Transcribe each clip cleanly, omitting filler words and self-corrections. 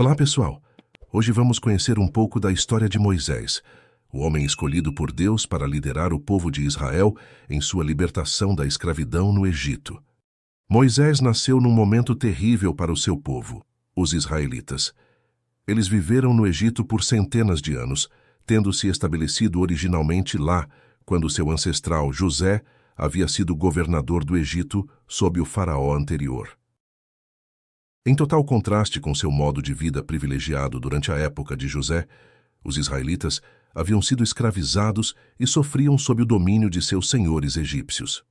Olá, pessoal! Hoje vamos conhecer um pouco da história de Moisés, o homem escolhido por Deus para liderar o povo de Israel em sua libertação da escravidão no Egito. Moisés nasceu num momento terrível para o seu povo, os israelitas. Eles viveram no Egito por centenas de anos, tendo se estabelecido originalmente lá, quando seu ancestral José havia sido governador do Egito sob o faraó anterior. Em total contraste com seu modo de vida privilegiado durante a época de José, os israelitas haviam sido escravizados e sofriam sob o domínio de seus senhores egípcios.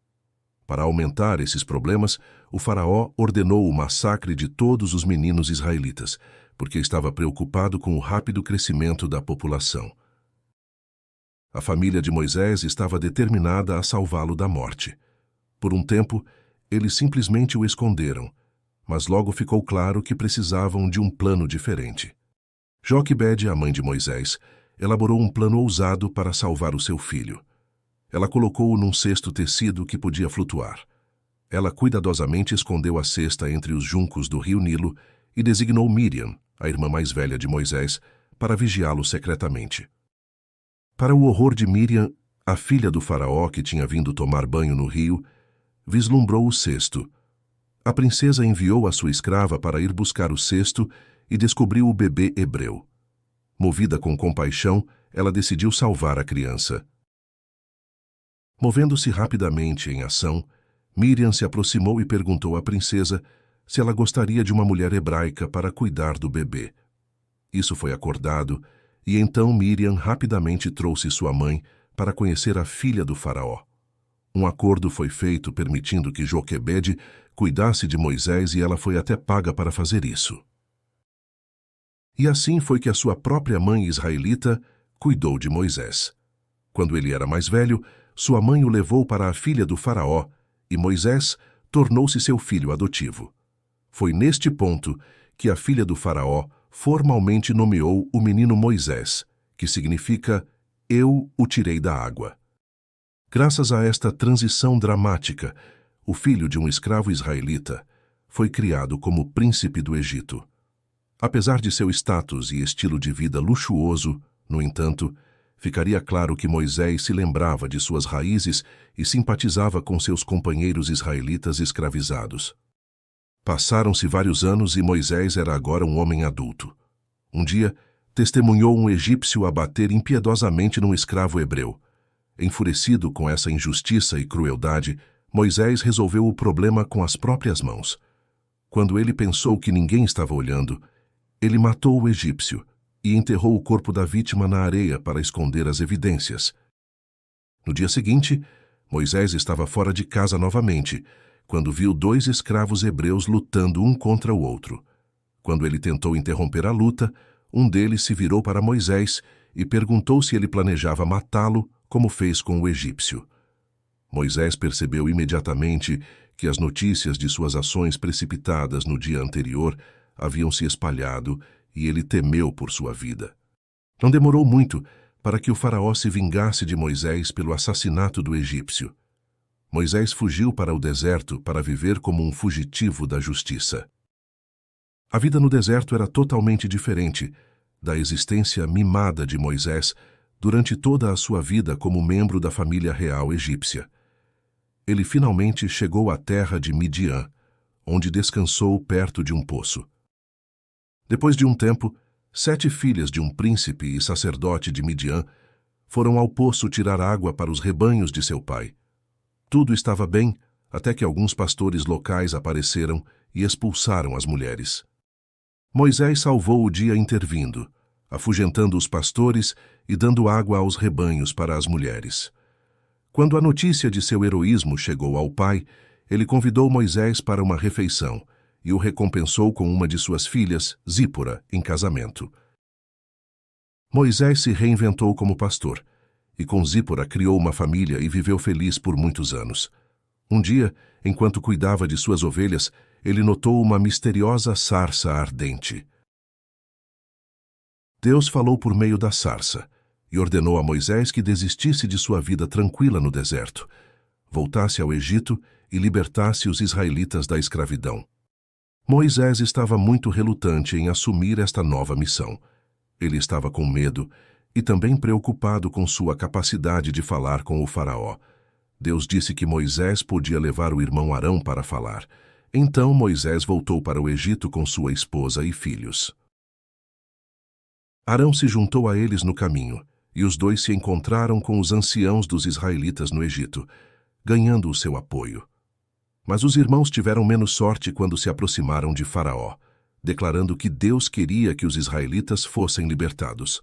Para aumentar esses problemas, o faraó ordenou o massacre de todos os meninos israelitas, porque estava preocupado com o rápido crescimento da população. A família de Moisés estava determinada a salvá-lo da morte. Por um tempo, eles simplesmente o esconderam, mas logo ficou claro que precisavam de um plano diferente. Joquebede, a mãe de Moisés, elaborou um plano ousado para salvar o seu filho. Ela colocou-o num cesto tecido que podia flutuar. Ela cuidadosamente escondeu a cesta entre os juncos do rio Nilo e designou Míriam, a irmã mais velha de Moisés, para vigiá-lo secretamente. Para o horror de Míriam, a filha do faraó que tinha vindo tomar banho no rio, vislumbrou o cesto. A princesa enviou a sua escrava para ir buscar o cesto e descobriu o bebê hebreu. Movida com compaixão, ela decidiu salvar a criança. Movendo-se rapidamente em ação, Míriam se aproximou e perguntou à princesa se ela gostaria de uma mulher hebraica para cuidar do bebê. Isso foi acordado, e então Míriam rapidamente trouxe sua mãe para conhecer a filha do faraó. Um acordo foi feito permitindo que Joquebede cuidasse de Moisés e ela foi até paga para fazer isso. E assim foi que a sua própria mãe israelita cuidou de Moisés. Quando ele era mais velho, sua mãe o levou para a filha do faraó e Moisés tornou-se seu filho adotivo. Foi neste ponto que a filha do faraó formalmente nomeou o menino Moisés, que significa "eu o tirei da água". Graças a esta transição dramática, o filho de um escravo israelita foi criado como príncipe do Egito. Apesar de seu status e estilo de vida luxuoso, no entanto, ficaria claro que Moisés se lembrava de suas raízes e simpatizava com seus companheiros israelitas escravizados. Passaram-se vários anos e Moisés era agora um homem adulto. Um dia, testemunhou um egípcio abater impiedosamente num escravo hebreu. Enfurecido com essa injustiça e crueldade, Moisés resolveu o problema com as próprias mãos. Quando ele pensou que ninguém estava olhando, ele matou o egípcio e enterrou o corpo da vítima na areia para esconder as evidências. No dia seguinte, Moisés estava fora de casa novamente, quando viu dois escravos hebreus lutando um contra o outro. Quando ele tentou interromper a luta, um deles se virou para Moisés e perguntou se ele planejava matá-lo, como fez com o egípcio. Moisés percebeu imediatamente que as notícias de suas ações precipitadas no dia anterior haviam se espalhado e ele temeu por sua vida. Não demorou muito para que o faraó se vingasse de Moisés pelo assassinato do egípcio. Moisés fugiu para o deserto para viver como um fugitivo da justiça. A vida no deserto era totalmente diferente da existência mimada de Moisés durante toda a sua vida como membro da família real egípcia. Ele finalmente chegou à terra de Midian, onde descansou perto de um poço. Depois de um tempo, 7 filhas de um príncipe e sacerdote de Midian foram ao poço tirar água para os rebanhos de seu pai. Tudo estava bem, até que alguns pastores locais apareceram e expulsaram as mulheres. Moisés salvou o dia intervindo, afugentando os pastores e dando água aos rebanhos para as mulheres. Quando a notícia de seu heroísmo chegou ao pai, ele convidou Moisés para uma refeição e o recompensou com uma de suas filhas, Zípora, em casamento. Moisés se reinventou como pastor, e com Zípora criou uma família e viveu feliz por muitos anos. Um dia, enquanto cuidava de suas ovelhas, ele notou uma misteriosa sarça ardente. Deus falou por meio da sarça e ordenou a Moisés que desistisse de sua vida tranquila no deserto, voltasse ao Egito e libertasse os israelitas da escravidão. Moisés estava muito relutante em assumir esta nova missão. Ele estava com medo e também preocupado com sua capacidade de falar com o faraó. Deus disse que Moisés podia levar o irmão Arão para falar. Então Moisés voltou para o Egito com sua esposa e filhos. Arão se juntou a eles no caminho, e os dois se encontraram com os anciãos dos israelitas no Egito, ganhando o seu apoio. Mas os irmãos tiveram menos sorte quando se aproximaram de Faraó, declarando que Deus queria que os israelitas fossem libertados.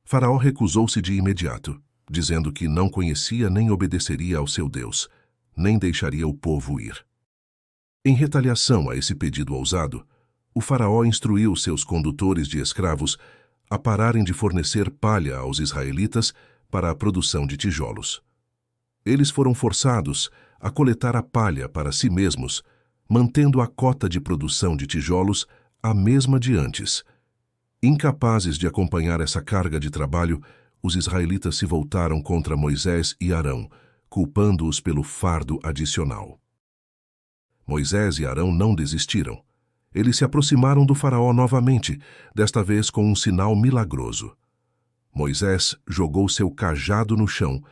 Faraó recusou-se de imediato, dizendo que não conhecia nem obedeceria ao seu Deus, nem deixaria o povo ir. Em retaliação a esse pedido ousado, o faraó instruiu seus condutores de escravos a pararem de fornecer palha aos israelitas para a produção de tijolos. Eles foram forçados a coletar a palha para si mesmos, mantendo a cota de produção de tijolos a mesma de antes. Incapazes de acompanhar essa carga de trabalho, os israelitas se voltaram contra Moisés e Arão, culpando-os pelo fardo adicional. Moisés e Arão não desistiram. Eles se aproximaram do faraó novamente, desta vez com um sinal milagroso. Moisés jogou seu cajado no chão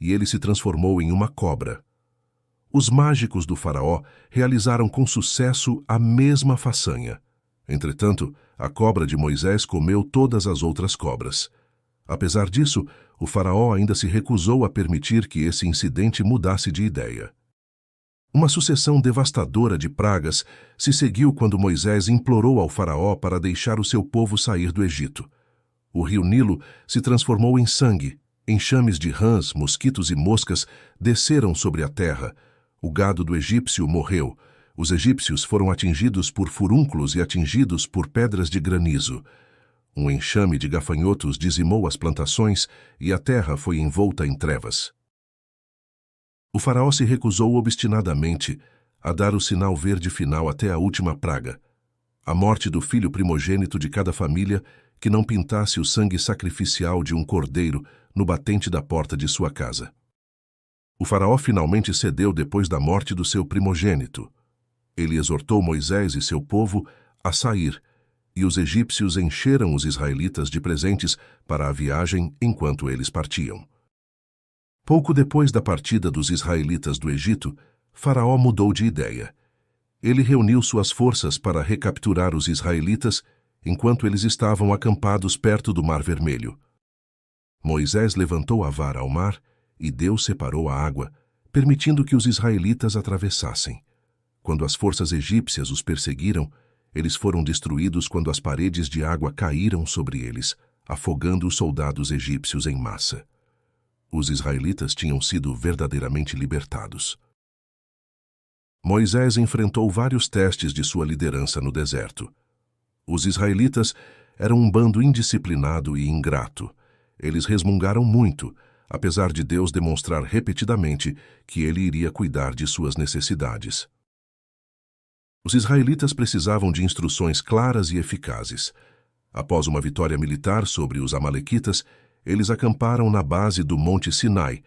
e ele se transformou em uma cobra. Os mágicos do faraó realizaram com sucesso a mesma façanha. Entretanto, a cobra de Moisés comeu todas as outras cobras. Apesar disso, o faraó ainda se recusou a permitir que esse incidente mudasse de ideia. Uma sucessão devastadora de pragas se seguiu quando Moisés implorou ao faraó para deixar o seu povo sair do Egito. O rio Nilo se transformou em sangue, enxames de rãs, mosquitos e moscas desceram sobre a terra, o gado do egípcio morreu, os egípcios foram atingidos por furúnculos e atingidos por pedras de granizo. Um enxame de gafanhotos dizimou as plantações e a terra foi envolta em trevas. O faraó se recusou obstinadamente a dar o sinal verde final até a última praga, a morte do filho primogênito de cada família que não pintasse o sangue sacrificial de um cordeiro no batente da porta de sua casa. O faraó finalmente cedeu depois da morte do seu primogênito. Ele exortou Moisés e seu povo a sair, e os egípcios encheram os israelitas de presentes para a viagem enquanto eles partiam. Pouco depois da partida dos israelitas do Egito, Faraó mudou de ideia. Ele reuniu suas forças para recapturar os israelitas enquanto eles estavam acampados perto do Mar Vermelho. Moisés levantou a vara ao mar e Deus separou a água, permitindo que os israelitas atravessassem. Quando as forças egípcias os perseguiram, eles foram destruídos quando as paredes de água caíram sobre eles, afogando os soldados egípcios em massa. Os israelitas tinham sido verdadeiramente libertados. Moisés enfrentou vários testes de sua liderança no deserto. Os israelitas eram um bando indisciplinado e ingrato. Eles resmungaram muito, apesar de Deus demonstrar repetidamente que ele iria cuidar de suas necessidades. Os israelitas precisavam de instruções claras e eficazes. Após uma vitória militar sobre os amalequitas, eles acamparam na base do Monte Sinai,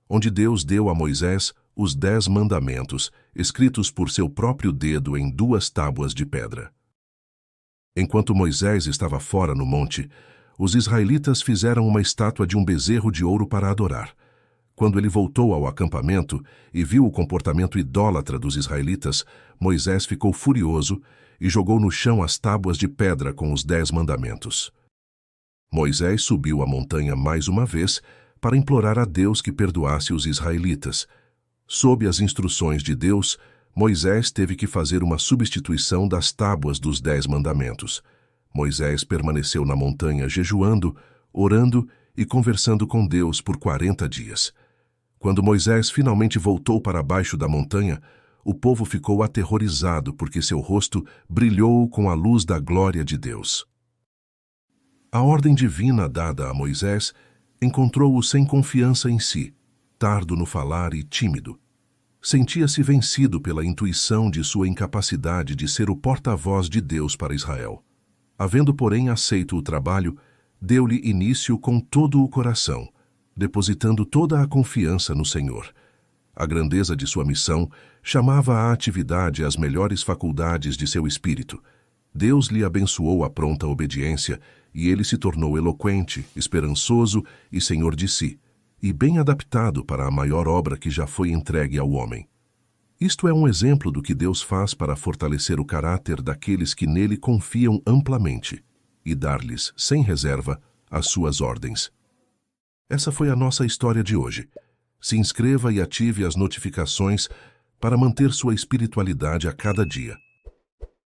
onde Deus deu a Moisés os 10 mandamentos, escritos por seu próprio dedo em 2 tábuas de pedra. Enquanto Moisés estava fora no monte, os israelitas fizeram uma estátua de um bezerro de ouro para adorar. Quando ele voltou ao acampamento e viu o comportamento idólatra dos israelitas, Moisés ficou furioso e jogou no chão as tábuas de pedra com os 10 mandamentos. Moisés subiu a montanha mais uma vez para implorar a Deus que perdoasse os israelitas. Sob as instruções de Deus, Moisés teve que fazer uma substituição das tábuas dos 10 mandamentos. Moisés permaneceu na montanha jejuando, orando e conversando com Deus por 40 dias. Quando Moisés finalmente voltou para baixo da montanha, o povo ficou aterrorizado porque seu rosto brilhou com a luz da glória de Deus. A ordem divina dada a Moisés encontrou-o sem confiança em si, tardo no falar e tímido. Sentia-se vencido pela intuição de sua incapacidade de ser o porta-voz de Deus para Israel. Havendo, porém, aceito o trabalho, deu-lhe início com todo o coração, depositando toda a confiança no Senhor. A grandeza de sua missão chamava à atividade as melhores faculdades de seu espírito. Deus lhe abençoou a pronta obediência, e ele se tornou eloquente, esperançoso e senhor de si, e bem adaptado para a maior obra que já foi entregue ao homem. Isto é um exemplo do que Deus faz para fortalecer o caráter daqueles que nele confiam amplamente e dar-lhes, sem reserva, as suas ordens. Essa foi a nossa história de hoje. Se inscreva e ative as notificações para manter sua espiritualidade a cada dia.